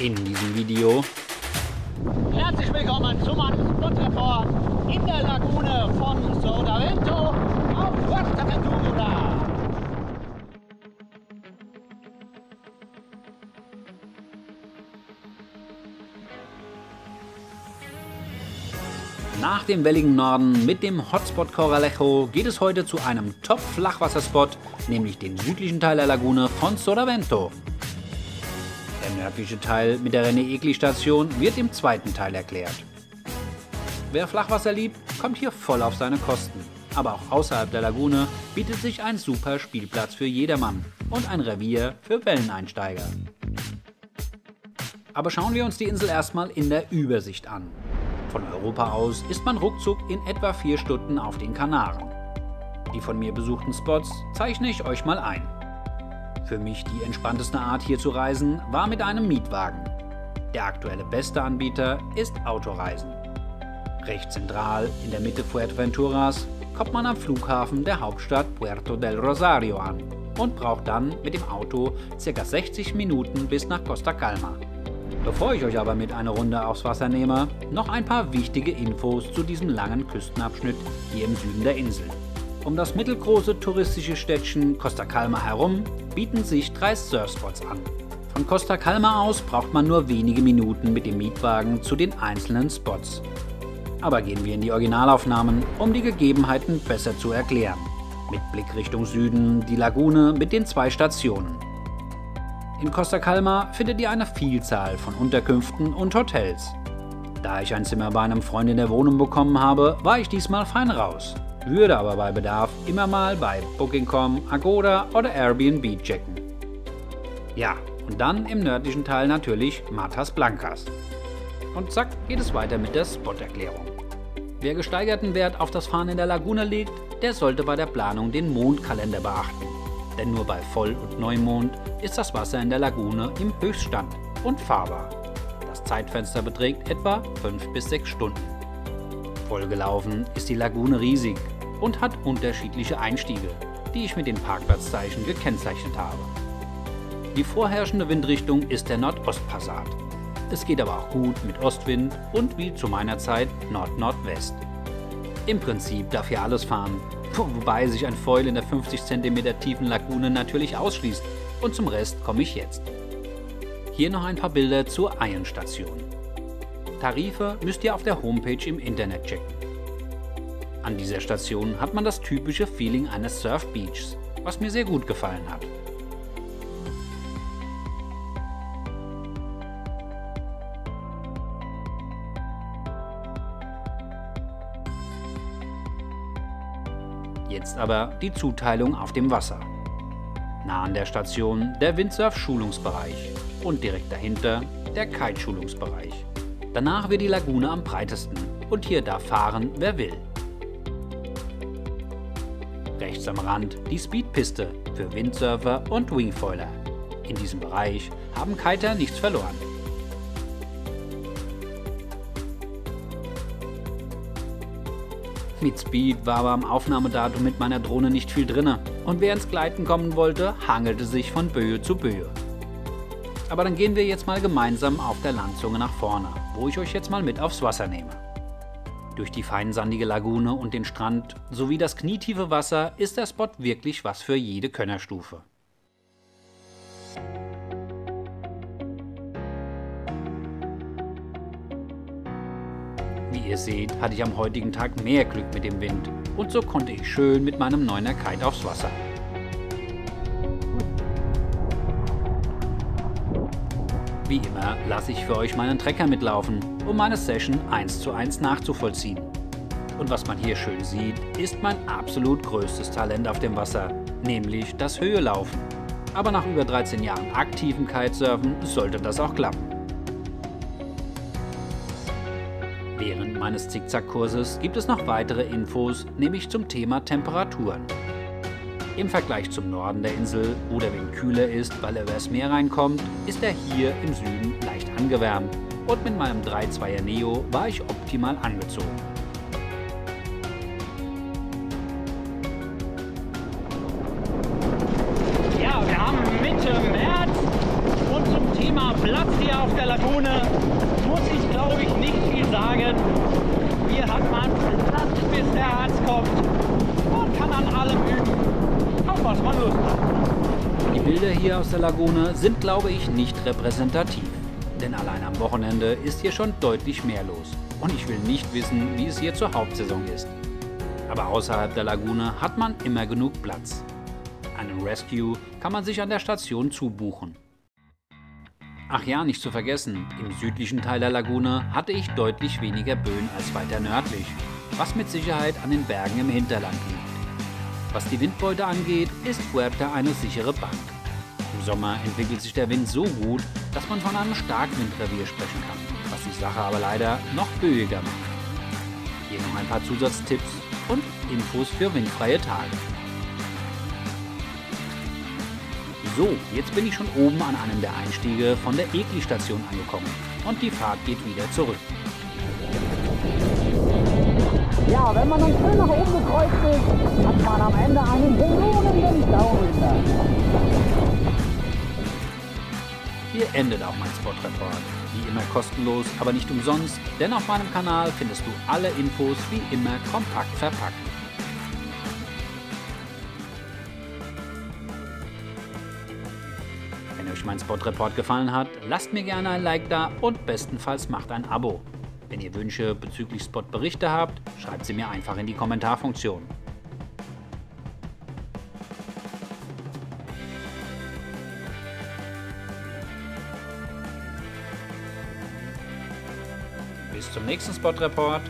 in diesem Video. Herzlich willkommen zu meinem Spot-Report in der Lagune von Sotavento auf Fuerteventura. Nach dem welligen Norden mit dem Hotspot Corralejo geht es heute zu einem Top-Flachwasserspot, nämlich den südlichen Teil der Lagune von Sotavento. Der nördliche Teil mit der René Egli Station wird im zweiten Teil erklärt. Wer Flachwasser liebt, kommt hier voll auf seine Kosten. Aber auch außerhalb der Lagune bietet sich ein super Spielplatz für jedermann und ein Revier für Welleneinsteiger. Aber schauen wir uns die Insel erstmal in der Übersicht an. Von Europa aus ist man ruckzuck in etwa 4 Stunden auf den Kanaren. Die von mir besuchten Spots zeichne ich euch mal ein. Für mich die entspannteste Art hier zu reisen war mit einem Mietwagen. Der aktuelle beste Anbieter ist Autoreisen. Recht zentral in der Mitte Fuerteventuras kommt man am Flughafen der Hauptstadt Puerto del Rosario an und braucht dann mit dem Auto ca. 60 Minuten bis nach Costa Calma. Bevor ich euch aber mit einer Runde aufs Wasser nehme, noch ein paar wichtige Infos zu diesem langen Küstenabschnitt hier im Süden der Insel. Um das mittelgroße touristische Städtchen Costa Calma herum bieten sich 3 Surfspots an. Von Costa Calma aus braucht man nur wenige Minuten mit dem Mietwagen zu den einzelnen Spots. Aber gehen wir in die Originalaufnahmen, um die Gegebenheiten besser zu erklären. Mit Blick Richtung Süden die Lagune mit den 2 Stationen. In Costa Calma findet ihr eine Vielzahl von Unterkünften und Hotels. Da ich ein Zimmer bei einem Freund in der Wohnung bekommen habe, war ich diesmal fein raus. Würde aber bei Bedarf immer mal bei Booking.com, Agoda oder Airbnb checken. Ja, und dann im nördlichen Teil natürlich Matas Blancas. Und zack, geht es weiter mit der Spot-Erklärung. Wer gesteigerten Wert auf das Fahren in der Lagune legt, der sollte bei der Planung den Mondkalender beachten. Denn nur bei Voll- und Neumond ist das Wasser in der Lagune im Höchststand und fahrbar. Das Zeitfenster beträgt etwa 5 bis 6 Stunden. Vollgelaufen ist die Lagune riesig und hat unterschiedliche Einstiege, die ich mit den Parkplatzzeichen gekennzeichnet habe. Die vorherrschende Windrichtung ist der Nordostpassat. Es geht aber auch gut mit Ostwind und wie zu meiner Zeit Nord-Nordwest. Im Prinzip darf hier alles fahren, wobei sich ein Foil in der 50 cm tiefen Lagune natürlich ausschließt, und zum Rest komme ich jetzt. Hier noch ein paar Bilder zur Iron-Station. Tarife müsst ihr auf der Homepage im Internet checken. An dieser Station hat man das typische Feeling eines Surf-Beachs, was mir sehr gut gefallen hat. Jetzt aber die Zuteilung auf dem Wasser. Nah an der Station der Windsurf-Schulungsbereich und direkt dahinter der Kite-Schulungsbereich. Danach wird die Lagune am breitesten und hier darf fahren, wer will. Rechts am Rand die Speedpiste für Windsurfer und Wingfoiler. In diesem Bereich haben Kiter nichts verloren. Mit Speed war aber am Aufnahmedatum mit meiner Drohne nicht viel drinne und wer ins Gleiten kommen wollte, hangelte sich von Böe zu Böe. Aber dann gehen wir jetzt mal gemeinsam auf der Landzunge nach vorne, wo ich euch jetzt mal mit aufs Wasser nehme. Durch die feinsandige Lagune und den Strand sowie das knietiefe Wasser ist der Spot wirklich was für jede Könnerstufe. Wie ihr seht, hatte ich am heutigen Tag mehr Glück mit dem Wind und so konnte ich schön mit meinem 9er Kite aufs Wasser. Wie immer lasse ich für euch meinen Trecker mitlaufen, um meine Session 1:1 nachzuvollziehen. Und was man hier schön sieht, ist mein absolut größtes Talent auf dem Wasser, nämlich das Höhelaufen. Aber nach über 13 Jahren aktiven Kitesurfen sollte das auch klappen. Während meines Zickzack-Kurses gibt es noch weitere Infos, nämlich zum Thema Temperaturen. Im Vergleich zum Norden der Insel, wo der Wind kühler ist, weil er übers Meer reinkommt, ist er hier im Süden leicht angewärmt und mit meinem 3.2er Neo war ich optimal angezogen. Ja, wir haben Mitte März und zum Thema Platz hier auf der Lagune muss ich, glaube ich, nicht viel sagen. Hier hat man Platz, bis der Arzt kommt und kann an allem üben, auf was man Lust hat. Die Bilder hier aus der Lagune sind, glaube ich, nicht repräsentativ. Denn allein am Wochenende ist hier schon deutlich mehr los. Und ich will nicht wissen, wie es hier zur Hauptsaison ist. Aber außerhalb der Lagune hat man immer genug Platz. Einen Rescue kann man sich an der Station zubuchen. Ach ja, nicht zu vergessen, im südlichen Teil der Lagune hatte ich deutlich weniger Böen als weiter nördlich, was mit Sicherheit an den Bergen im Hinterland liegt. Was die Windbeute angeht, ist Fuerte eine sichere Bank. Im Sommer entwickelt sich der Wind so gut, dass man von einem Starkwindrevier sprechen kann, was die Sache aber leider noch böiger macht. Hier noch ein paar Zusatztipps und Infos für windfreie Tage. So, jetzt bin ich schon oben an einem der Einstiege von der Egli-Station angekommen und die Fahrt geht wieder zurück. Ja, wenn man dann schön nach oben gekreuzt ist, hat man am Ende einen lohnenden Downwinder. Hier endet auch mein Spot-Report. Wie immer kostenlos, aber nicht umsonst, denn auf meinem Kanal findest du alle Infos wie immer kompakt verpackt. Wenn euch mein Spot-Report gefallen hat, lasst mir gerne ein Like da und bestenfalls macht ein Abo. Wenn ihr Wünsche bezüglich Spot-Berichte habt, schreibt sie mir einfach in die Kommentarfunktion. Bis zum nächsten Spot-Report.